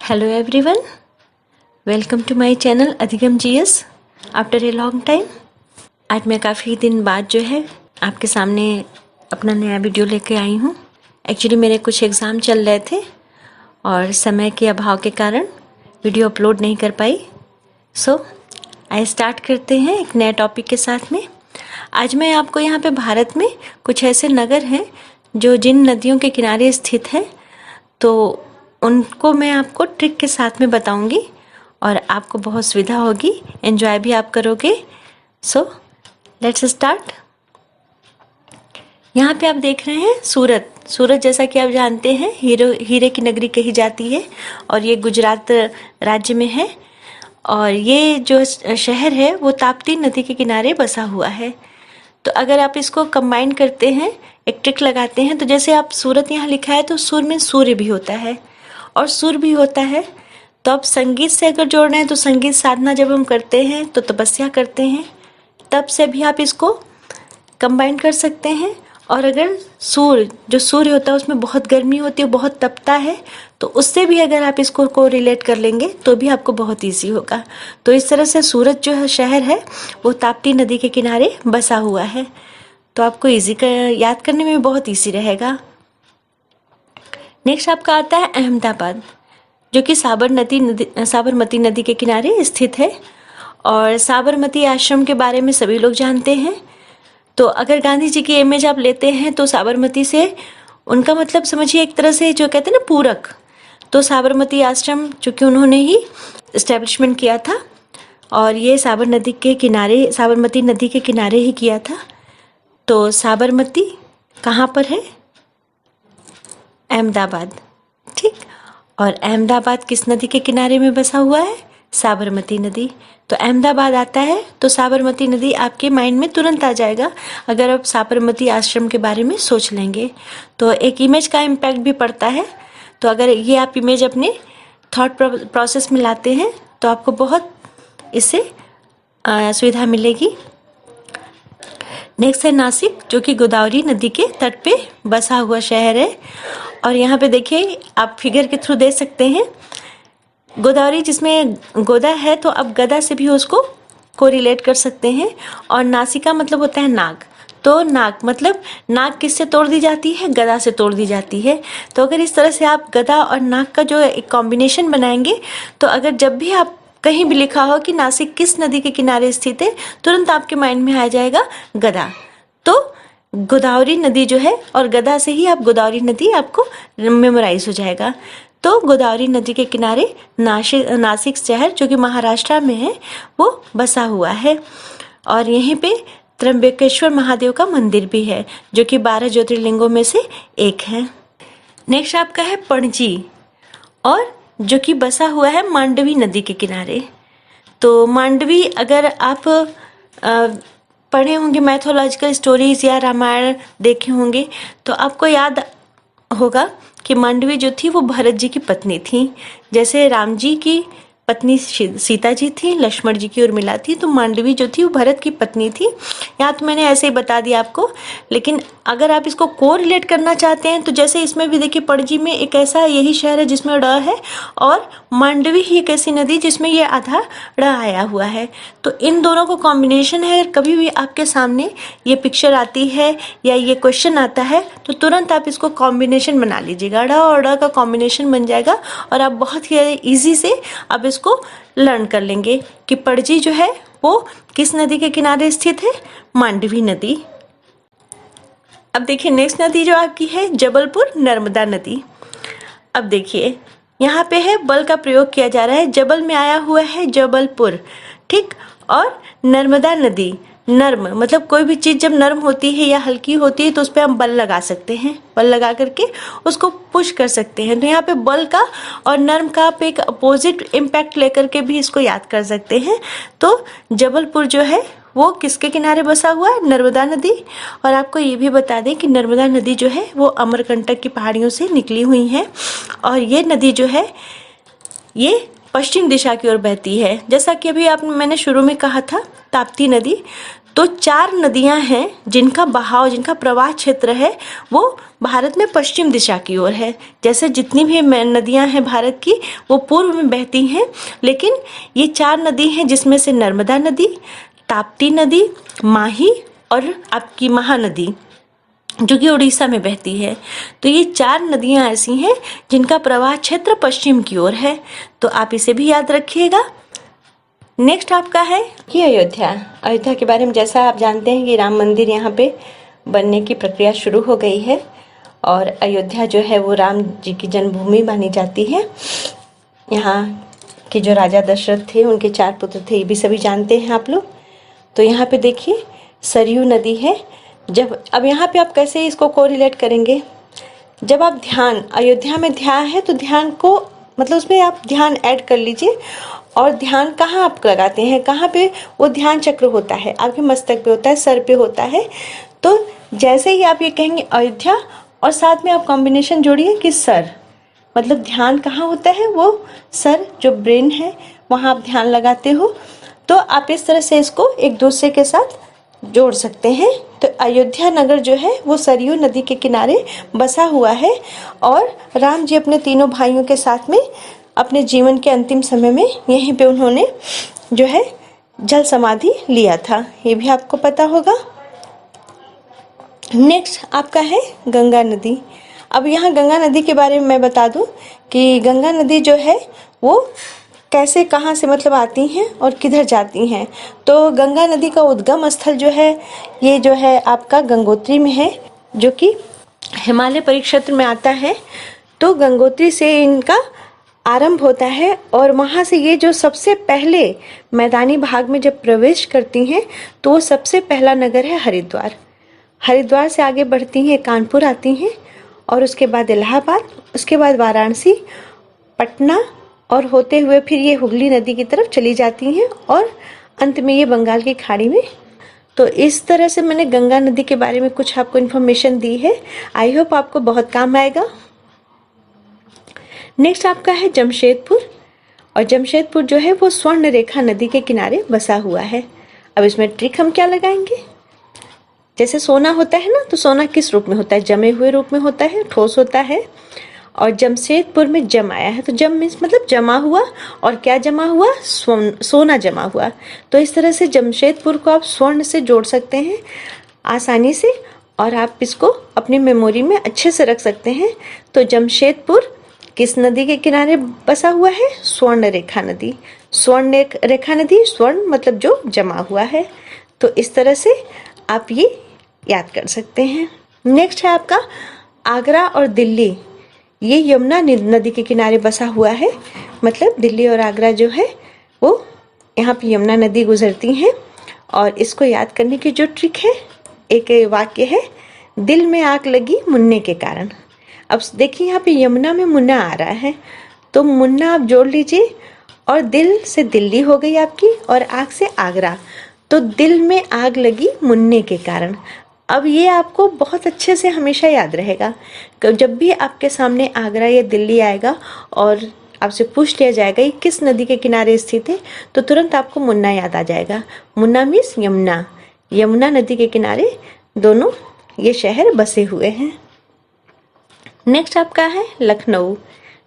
Hello everyone, welcome to my channel Adhigam GS after a long time. आज मैं काफ़ी दिन बाद जो है आपके सामने अपना नया वीडियो लेके आई हूँ। एक्चुअली मेरे कुछ एग्ज़ाम चल रहे थे और समय के अभाव के कारण वीडियो अपलोड नहीं कर पाई। सो आइए स्टार्ट करते हैं एक नए टॉपिक के साथ में। आज मैं आपको यहाँ पे भारत में कुछ ऐसे नगर हैं जो जिन नदियों के किनारे स्थित हैं, तो उनको मैं आपको ट्रिक के साथ में बताऊंगी और आपको बहुत सुविधा होगी, एंजॉय भी आप करोगे। So let's start. यहाँ पे आप देख रहे हैं सूरत। सूरत जैसा कि आप जानते हैं हीरे की नगरी कही जाती है और ये गुजरात राज्य में है। और ये जो शहर है वो ताप्ती नदी के किनारे बसा हुआ है। तो अगर आप इसको कंबाइन करते हैं, एक ट्रिक लगाते हैं, तो जैसे आप सूरत यहाँ लिखा है तो सूर में सूर्य भी होता है और सुर भी होता है। तो आप संगीत से अगर जोड़ रहे हैं तो संगीत साधना जब हम करते हैं तो तपस्या करते हैं, तब से भी आप इसको कंबाइन कर सकते हैं। और अगर जो सूर्य होता है उसमें बहुत गर्मी होती है, बहुत तपता है, तो उससे भी अगर आप इसको को रिलेट कर लेंगे तो भी आपको बहुत ईजी होगा। तो इस तरह से सूरत जो है शहर है वो ताप्ती नदी के किनारे बसा हुआ है, तो आपको याद करने में बहुत ईजी रहेगा। नेक्स्ट आपका आता है अहमदाबाद, जो कि साबरमती नदी के किनारे स्थित है। और साबरमती आश्रम के बारे में सभी लोग जानते हैं। तो अगर गांधी जी की इमेज आप लेते हैं तो साबरमती से उनका मतलब समझिए एक तरह से जो कहते हैं ना पूरक। तो साबरमती आश्रम चूँकि उन्होंने ही इस्टेब्लिशमेंट किया था और ये साबरमती नदी के किनारे ही किया था। तो साबरमती कहाँ पर है? अहमदाबाद, ठीक। और अहमदाबाद किस नदी के किनारे में बसा हुआ है? साबरमती नदी। तो अहमदाबाद आता है तो साबरमती नदी आपके माइंड में तुरंत आ जाएगा अगर आप साबरमती आश्रम के बारे में सोच लेंगे। तो एक इमेज का इम्पैक्ट भी पड़ता है। तो अगर ये आप इमेज अपने थॉट प्रोसेस में लाते हैं तो आपको बहुत इससे सुविधा मिलेगी। नेक्स्ट है नासिक, जो कि गोदावरी नदी के तट पे बसा हुआ शहर है। और यहाँ पे देखिए आप फिगर के थ्रू देख सकते हैं गोदावरी, जिसमें गोदा है तो अब गदा से भी उसको कोरिलेट कर सकते हैं। और नासिका मतलब होता है नाग। तो नाग मतलब नाग किससे तोड़ दी जाती है? गदा से तोड़ दी जाती है। तो अगर इस तरह से आप गदा और नाग का जो एक कॉम्बिनेशन बनाएंगे तो अगर जब भी आप कहीं भी लिखा हो कि नासिक किस नदी के किनारे स्थित है, तुरंत आपके माइंड में आ जाएगा गदा। तो गोदावरी नदी जो है और गदा से ही आप गोदावरी नदी आपको मेमोराइज हो जाएगा। तो गोदावरी नदी के किनारे नासिक शहर, जो कि महाराष्ट्र में है, वो बसा हुआ है। और यहीं पे त्र्यंबकेश्वर महादेव का मंदिर भी है, जो कि 12 ज्योतिर्लिंगों में से एक है। नेक्स्ट आपका है पणजी, और जो कि बसा हुआ है मांडवी नदी के किनारे। तो मांडवी अगर आप पढ़े होंगे मैथोलॉजिकल स्टोरीज या रामायण देखे होंगे तो आपको याद होगा कि मांडवी जो थी वो भरत जी की पत्नी थी। जैसे राम जी की पत्नी सीता जी थी, लक्ष्मण जी की उर्मिला थी, तो मांडवी जो थी वो भरत की पत्नी थी। यहाँ तो मैंने ऐसे ही बता दिया आपको, लेकिन अगर आप इसको को रिलेट करना चाहते हैं तो जैसे इसमें भी देखिए पणजी में एक ऐसा यही शहर है जिसमें ड़ है, और मांडवी ही एक ऐसी नदी जिसमें ये आधा ड़ आया हुआ है। तो इन दोनों को कॉम्बिनेशन है। कभी भी आपके सामने ये पिक्चर आती है या ये क्वेश्चन आता है तो तुरंत आप इसको कॉम्बिनेशन बना लीजिएगा, ड़ और ड़ का कॉम्बिनेशन बन जाएगा और आप बहुत ही ईजी से अब इसको लर्न कर लेंगे कि पणजी जो है वो किस नदी के किनारे स्थित है? मांडवी नदी। अब देखिए नेक्स्ट नदी जो आपकी है जबलपुर नर्मदा नदी। अब देखिए यहाँ पे है बल का प्रयोग किया जा रहा है, जबल में आया हुआ है जबलपुर, ठीक। और नर्मदा नदी, नर्म मतलब कोई भी चीज़ जब नर्म होती है या हल्की होती है तो उस पर हम बल लगा सकते हैं, बल लगा करके उसको पुश कर सकते हैं। तो यहाँ पे बल का और नर्म का आप एक अपोजिट इम्पैक्ट लेकर के भी इसको याद कर सकते हैं। तो जबलपुर जो है वो किसके किनारे बसा हुआ है? नर्मदा नदी। और आपको ये भी बता दें कि नर्मदा नदी जो है वो अमरकंटक की पहाड़ियों से निकली हुई है और ये नदी जो है ये पश्चिम दिशा की ओर बहती है। जैसा कि अभी मैंने शुरू में कहा था ताप्ती नदी, तो 4 नदियां हैं जिनका बहाव, जिनका प्रवाह क्षेत्र है वो भारत में पश्चिम दिशा की ओर है। जैसे जितनी भी नदियां हैं भारत की वो पूर्व में बहती हैं, लेकिन ये 4 नदी हैं जिसमें से नर्मदा नदी, ताप्ती नदी, माही और आपकी महानदी जो कि उड़ीसा में बहती है। तो ये 4 नदियां ऐसी हैं जिनका प्रवाह क्षेत्र पश्चिम की ओर है, तो आप इसे भी याद रखिएगा। नेक्स्ट आपका है कि अयोध्या। अयोध्या के बारे में जैसा आप जानते हैं कि राम मंदिर यहाँ पे बनने की प्रक्रिया शुरू हो गई है और अयोध्या जो है वो राम जी की जन्मभूमि मानी जाती है। यहाँ के जो राजा दशरथ थे उनके 4 पुत्र थे, ये भी सभी जानते हैं आप लोग। तो यहाँ पे देखिए सरयू नदी है। अब यहाँ पे आप कैसे इसको कोरिलेट करेंगे, जब आप ध्यान, अयोध्या में ध्यान है तो ध्यान को मतलब उसमें आप ध्यान ऐड कर लीजिए। और ध्यान कहाँ आप लगाते हैं, कहाँ पे वो ध्यान चक्र होता है, आपके मस्तक पे होता है, सर पे होता है। तो जैसे ही आप ये कहेंगे अयोध्या और साथ में आप कॉम्बिनेशन जोड़िए कि सर, मतलब ध्यान कहाँ होता है, वो सर जो ब्रेन है वहाँ आप ध्यान लगाते हो। तो आप इस तरह से इसको एक दूसरे के साथ जोड़ सकते हैं। तो अयोध्या नगर जो है वो सरयू नदी के किनारे बसा हुआ है और राम जी अपने तीनों भाइयों के साथ में अपने जीवन के अंतिम समय में यहीं पे उन्होंने जो है जल समाधि लिया था, ये भी आपको पता होगा। नेक्स्ट आपका है गंगा नदी। अब यहाँ गंगा नदी के बारे में मैं बता दूं कि गंगा नदी जो है वो कैसे, कहाँ से मतलब आती हैं और किधर जाती हैं। तो गंगा नदी का उद्गम स्थल जो है ये जो है आपका गंगोत्री में है, जो कि हिमालय परिक्षेत्र में आता है। तो गंगोत्री से इनका आरंभ होता है और वहाँ से ये जो सबसे पहले मैदानी भाग में जब प्रवेश करती हैं तो वो सबसे पहला नगर है हरिद्वार। हरिद्वार से आगे बढ़ती हैं, कानपुर आती हैं और उसके बाद इलाहाबाद, उसके बाद वाराणसी, पटना और होते हुए फिर ये हुगली नदी की तरफ चली जाती हैं और अंत में ये बंगाल की खाड़ी में। तो इस तरह से मैंने गंगा नदी के बारे में कुछ आपको इन्फॉर्मेशन दी है। आई होप आपको बहुत काम आएगा। नेक्स्ट आपका है जमशेदपुर। और जमशेदपुर जो है वो स्वर्ण रेखा नदी के किनारे बसा हुआ है। अब इसमें ट्रिक हम क्या लगाएंगे, जैसे सोना होता है ना, तो सोना किस रूप में होता है, जमे हुए रूप में होता है, ठोस होता है। और जमशेदपुर में जम आया है, तो जम मीन्स मतलब जमा हुआ, और क्या जमा हुआ, सोना जमा हुआ। तो इस तरह से जमशेदपुर को आप स्वर्ण से जोड़ सकते हैं आसानी से और आप इसको अपनी मेमोरी में अच्छे से रख सकते हैं। तो जमशेदपुर किस नदी के किनारे बसा हुआ है, स्वर्ण रेखा नदी। स्वर्ण रेखा नदी, स्वर्ण मतलब जो जमा हुआ है। तो इस तरह से आप ये याद कर सकते हैं। नेक्स्ट है आपका आगरा और दिल्ली। ये यमुना नदी के किनारे बसा हुआ है, मतलब दिल्ली और आगरा जो है वो यहाँ पे यमुना नदी गुजरती हैं। और इसको याद करने की जो ट्रिक है, एक वाक्य है, दिल में आग लगी मुन्ने के कारण। अब देखिए यहाँ पे यमुना में मुन्ना आ रहा है, तो मुन्ना आप जोड़ लीजिए और दिल से दिल्ली हो गई आपकी और आग से आगरा। तो दिल में आग लगी मुन्ने के कारण। अब ये आपको बहुत अच्छे से हमेशा याद रहेगा कि जब भी आपके सामने आगरा या दिल्ली आएगा और आपसे पूछ लिया जाएगा ये किस नदी के किनारे स्थित है, तो तुरंत आपको मुन्ना याद आ जाएगा। मुन्ना मीन्स यमुना, यमुना नदी के किनारे दोनों ये शहर बसे हुए हैं। नेक्स्ट आपका है लखनऊ,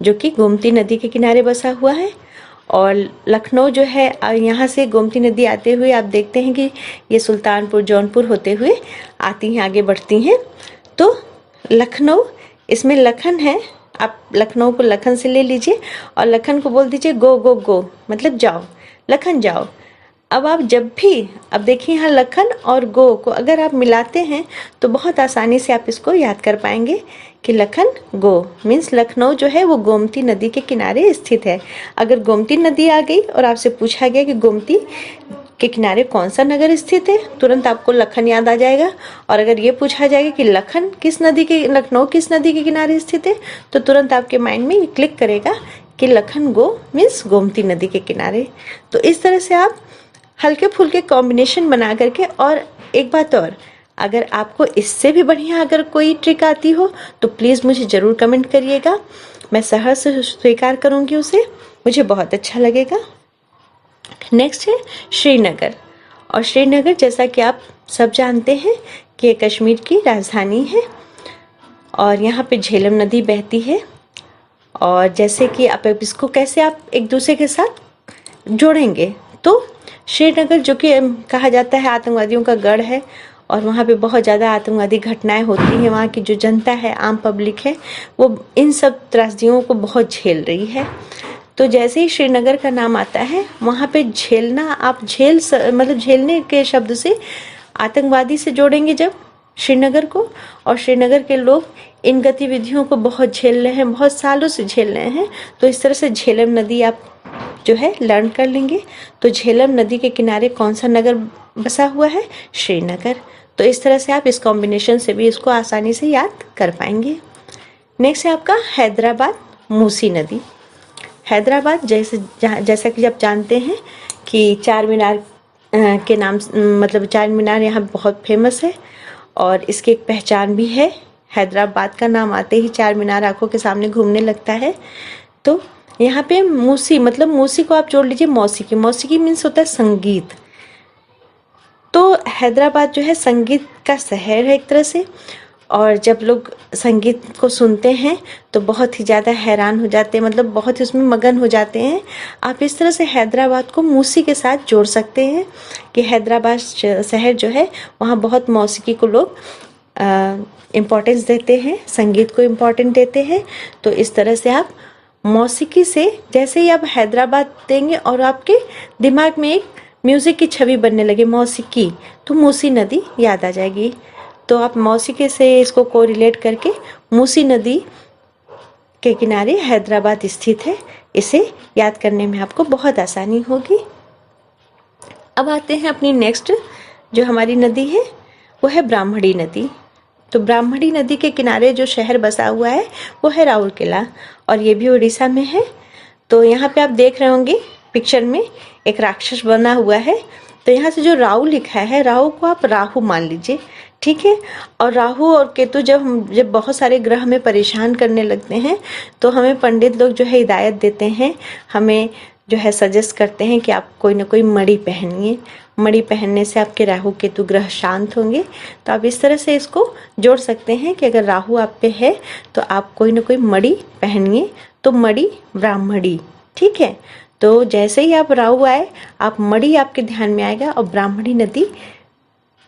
जो कि गोमती नदी के किनारे बसा हुआ है। और लखनऊ जो है यहाँ से गोमती नदी आते हुए आप देखते हैं कि ये सुल्तानपुर, जौनपुर होते हुए आती हैं, आगे बढ़ती हैं। तो लखनऊ, इसमें लखन है, आप लखनऊ को लखन से ले लीजिए और लखन को बोल दीजिए गो गो गो, मतलब जाओ, लखन जाओ। अब आप जब भी, अब देखिए यहाँ लखन और गो को अगर आप मिलाते हैं तो बहुत आसानी से आप इसको याद कर पाएंगे कि लखन गो मीन्स लखनऊ जो है वो गोमती नदी के किनारे स्थित है। अगर गोमती नदी आ गई और आपसे पूछा गया कि गोमती के किनारे कौन सा नगर स्थित है, तुरंत आपको लखन याद आ जाएगा। और अगर ये पूछा जाएगा कि लखन किस नदी के, लखनऊ किस नदी के किनारे स्थित है, तो तुरंत आपके माइंड में क्लिक करेगा कि लखन गो मीन्स गोमती नदी के किनारे। तो इस तरह से आप हल्के फुल्के कॉम्बिनेशन बना करके, और एक बात और, अगर आपको इससे भी बढ़िया अगर कोई ट्रिक आती हो तो प्लीज़ मुझे ज़रूर कमेंट करिएगा, मैं सहर्ष स्वीकार करूँगी उसे, मुझे बहुत अच्छा लगेगा। नेक्स्ट है श्रीनगर। और श्रीनगर जैसा कि आप सब जानते हैं कि ये कश्मीर की राजधानी है और यहाँ पे झेलम नदी बहती है। और जैसे कि आप इसको कैसे आप एक दूसरे के साथ जोड़ेंगे, तो श्रीनगर जो कि कहा जाता है आतंकवादियों का गढ़ है और वहाँ पे बहुत ज़्यादा आतंकवादी घटनाएं होती हैं। वहाँ की जो जनता है, आम पब्लिक है, वो इन सब त्रासदियों को बहुत झेल रही है। तो जैसे ही श्रीनगर का नाम आता है, वहाँ पे झेलना, आप मतलब झेलने के शब्द से आतंकवादी से जोड़ेंगे जब श्रीनगर को, और श्रीनगर के लोग इन गतिविधियों को बहुत झेल रहे हैं, बहुत सालों से झेल रहे हैं। तो इस तरह से झेलम नदी आप जो है लर्न कर लेंगे। तो झेलम नदी के किनारे कौन सा नगर बसा हुआ है? श्रीनगर। तो इस तरह से आप इस कॉम्बिनेशन से भी इसको आसानी से याद कर पाएंगे। नेक्स्ट है आपका हैदराबाद, मूसी नदी। हैदराबाद जैसा कि आप जानते हैं कि चार मीनार के नाम, मतलब चार मीनार यहाँ बहुत फेमस है और इसकी एक पहचान भी है। हैदराबाद का नाम आते ही चार मीनार आंखों के सामने घूमने लगता है। तो यहाँ पे मूसी, मतलब मूसी को आप जोड़ लीजिए मौसीकी। मौसीकी मीन्स होता है संगीत। तो हैदराबाद जो है संगीत का शहर है एक तरह से, और जब लोग संगीत को सुनते हैं तो बहुत ही ज़्यादा हैरान हो जाते हैं, मतलब बहुत ही उसमें मगन हो जाते हैं। आप इस तरह से हैदराबाद को मूसी के साथ जोड़ सकते हैं कि हैदराबाद शहर जो है वहाँ बहुत मौसीकी को लोग इम्पोर्टेंस देते हैं, संगीत को इम्पोर्टेंट देते हैं। तो इस तरह से आप मौसीकी से जैसे ही आप हैदराबाद देंगे और आपके दिमाग में एक म्यूज़िक की छवि बनने लगे मौसीकी, तो मूसी नदी याद आ जाएगी। तो आप मौसीकी से इसको कोरिलेट करके मूसी नदी के किनारे हैदराबाद स्थित है, इसे याद करने में आपको बहुत आसानी होगी। अब आते हैं अपनी नेक्स्ट जो हमारी नदी है वो है ब्राह्मणी नदी। तो ब्राह्मणी नदी के किनारे जो शहर बसा हुआ है वो है राउरकेला, और ये भी उड़ीसा में है। तो यहाँ पे आप देख रहे होंगे पिक्चर में एक राक्षस बना हुआ है। तो यहाँ से जो राहु लिखा है, राहु को आप राहु मान लीजिए, ठीक है। और राहु और केतु जब बहुत सारे ग्रह हमें परेशान करने लगते हैं तो हमें पंडित लोग जो है हिदायत देते हैं, हमें जो है सजेस्ट करते हैं कि आप कोई ना कोई मणि पहनिए। मणि पहनने से आपके राहु केतु ग्रह शांत होंगे। तो आप इस तरह से इसको जोड़ सकते हैं कि अगर राहु आप पे है तो आप कोई ना कोई मणि पहनिए। तो मणि ब्राह्मणी, ठीक है। तो जैसे ही आप राहु आए, आप मणि आपके ध्यान में आएगा और ब्राह्मणी नदी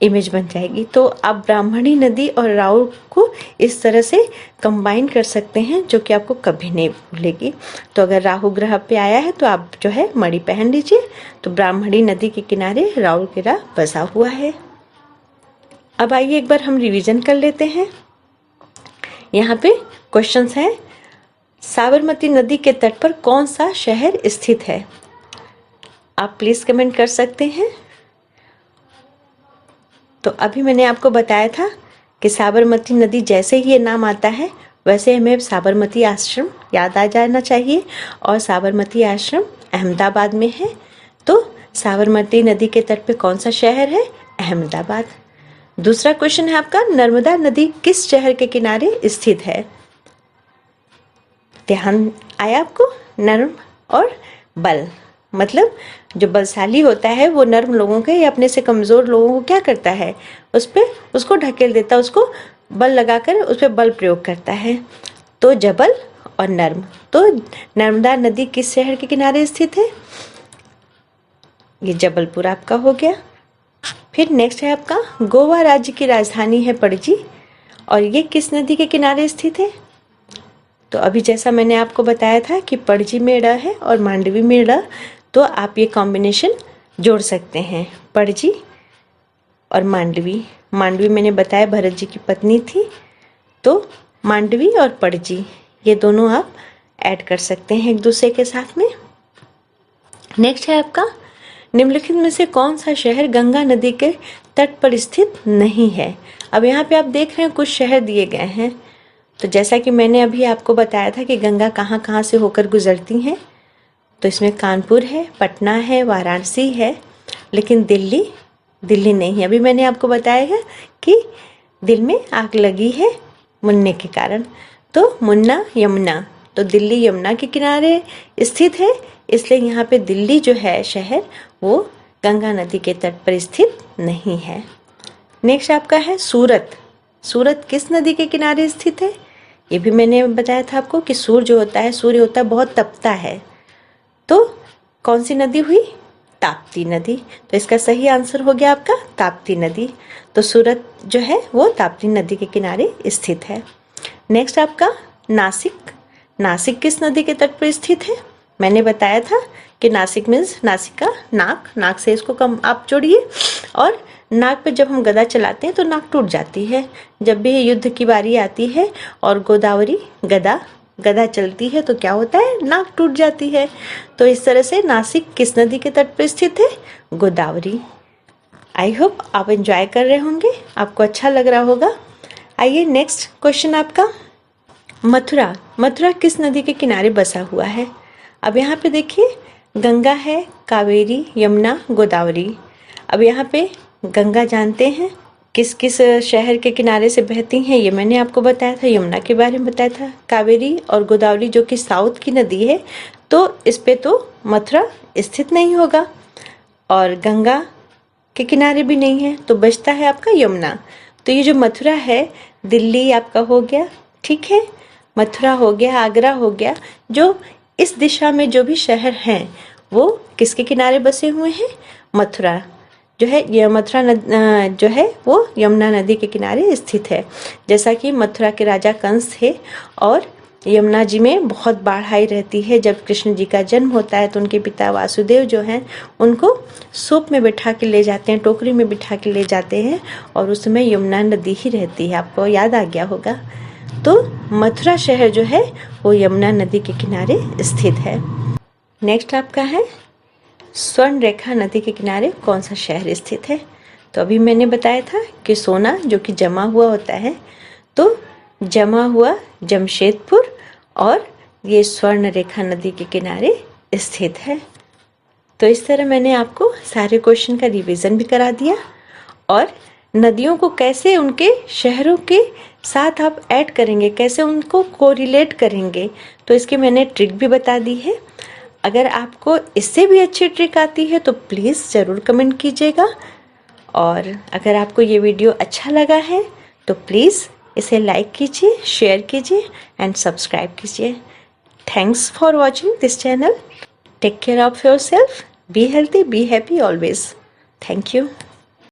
इमेज बन जाएगी। तो आप ब्राह्मणी नदी और राहु को इस तरह से कंबाइन कर सकते हैं जो कि आपको कभी नहीं भूलेगी। तो अगर राहु ग्रह पे आया है तो आप जो है मणि पहन लीजिए। तो ब्राह्मणी नदी के किनारे राउरकेला बसा हुआ है। अब आइए एक बार हम रिवीजन कर लेते हैं। यहाँ पे क्वेश्चंस हैं, साबरमती नदी के तट पर कौन सा शहर स्थित है? आप प्लीज कमेंट कर सकते हैं। तो अभी मैंने आपको बताया था कि साबरमती नदी जैसे ही ये नाम आता है वैसे हमें साबरमती आश्रम याद आ जाना चाहिए, और साबरमती आश्रम अहमदाबाद में है। तो साबरमती नदी के तट पे कौन सा शहर है? अहमदाबाद। दूसरा क्वेश्चन है आपका, नर्मदा नदी किस शहर के किनारे स्थित है? ध्यान आया आपको? नर्म और बल, मतलब जो बलशाली होता है वो नर्म लोगों के या अपने से कमज़ोर लोगों को क्या करता है, उसको ढकेल देता है, उसको बल लगाकर उस पर बल प्रयोग करता है। तो जबल और नर्म। तो नर्मदा नदी किस शहर के किनारे स्थित है? ये जबलपुर आपका हो गया। फिर नेक्स्ट है आपका, गोवा राज्य की राजधानी है पणजी, और ये किस नदी के किनारे स्थित है? तो अभी जैसा मैंने आपको बताया था कि पणजी में ड़ है और मांडवी में ड़, तो आप ये कॉम्बिनेशन जोड़ सकते हैं, पणजी और मांडवी। मांडवी मैंने बताया भरत जी की पत्नी थी, तो मांडवी और पणजी ये दोनों आप ऐड कर सकते हैं एक दूसरे के साथ में। नेक्स्ट है आपका, निम्नलिखित में से कौन सा शहर गंगा नदी के तट पर स्थित नहीं है? अब यहाँ पे आप देख रहे हैं कुछ शहर दिए गए हैं। तो जैसा कि मैंने अभी आपको बताया था कि गंगा कहाँ कहाँ से होकर गुजरती हैं, तो इसमें कानपुर है, पटना है, वाराणसी है, लेकिन दिल्ली नहीं है। अभी मैंने आपको बताया है कि दिल में आग लगी है मुन्ने के कारण। तो मुन्ना यमुना, तो दिल्ली यमुना के किनारे स्थित है, इसलिए यहाँ पे दिल्ली जो है शहर वो गंगा नदी के तट पर स्थित नहीं है। नेक्स्ट आपका है सूरत। सूरत किस नदी के किनारे स्थित है? ये भी मैंने बताया था आपको कि सूर्य जो होता है, सूर्य होता है बहुत तपता है, तो कौन सी नदी हुई? ताप्ती नदी। तो इसका सही आंसर हो गया आपका ताप्ती नदी। तो सूरत जो है वो ताप्ती नदी के किनारे स्थित है। नेक्स्ट आपका नासिक। नासिक किस नदी के तट पर स्थित है? मैंने बताया था कि नासिक मीन्स नासिक का नाक, नाक से इसको कम आप जोड़िए, और नाक पे जब हम गदा चलाते हैं तो नाक टूट जाती है। जब भी युद्ध की बारी आती है और गोदावरी गदा चलती है तो क्या होता है? नाक टूट जाती है। तो इस तरह से नासिक किस नदी के तट पर स्थित है? गोदावरी। आई होप आप एंजॉय कर रहे होंगे, आपको अच्छा लग रहा होगा। आइए नेक्स्ट क्वेश्चन आपका, मथुरा। मथुरा किस नदी के किनारे बसा हुआ है? अब यहाँ पे देखिए गंगा है, कावेरी, यमुना, गोदावरी। अब यहाँ पे गंगा जानते हैं किस किस शहर के किनारे से बहती हैं, ये मैंने आपको बताया था, यमुना के बारे में बताया था। कावेरी और गोदावरी जो कि साउथ की नदी है, तो इस पे तो मथुरा स्थित नहीं होगा, और गंगा के किनारे भी नहीं है, तो बचता है आपका यमुना। तो ये जो मथुरा है, दिल्ली आपका हो गया, ठीक है, मथुरा हो गया, आगरा हो गया, जो इस दिशा में जो भी शहर हैं वो किसके किनारे बसे हुए हैं? मथुरा जो है, यह मथुरा जो है वो यमुना नदी के किनारे स्थित है। जैसा कि मथुरा के राजा कंस थे और यमुना जी में बहुत बाढ़ आई रहती है। जब कृष्ण जी का जन्म होता है तो उनके पिता वासुदेव जो हैं उनको सूप में बिठा के ले जाते हैं, टोकरी में बिठा के ले जाते हैं, और उस समय यमुना नदी ही रहती है, आपको याद आ गया होगा। तो मथुरा शहर जो है वो यमुना नदी के किनारे स्थित है। नेक्स्ट आपका है स्वर्ण रेखा नदी के किनारे कौन सा शहर स्थित है? तो अभी मैंने बताया था कि सोना जो कि जमा हुआ होता है, तो जमा हुआ जमशेदपुर और ये स्वर्ण रेखा नदी के किनारे स्थित है। तो इस तरह मैंने आपको सारे क्वेश्चन का रिवीजन भी करा दिया, और नदियों को कैसे उनके शहरों के साथ आप ऐड करेंगे, कैसे उनको कोरिलेट करेंगे, तो इसकी मैंने ट्रिक भी बता दी है। अगर आपको इससे भी अच्छी ट्रिक आती है तो प्लीज़ ज़रूर कमेंट कीजिएगा, और अगर आपको ये वीडियो अच्छा लगा है तो प्लीज़ इसे लाइक कीजिए, शेयर कीजिए एंड सब्सक्राइब कीजिए। Thanks for watching this channel. Take care of yourself, be healthy, be happy always. Thank you.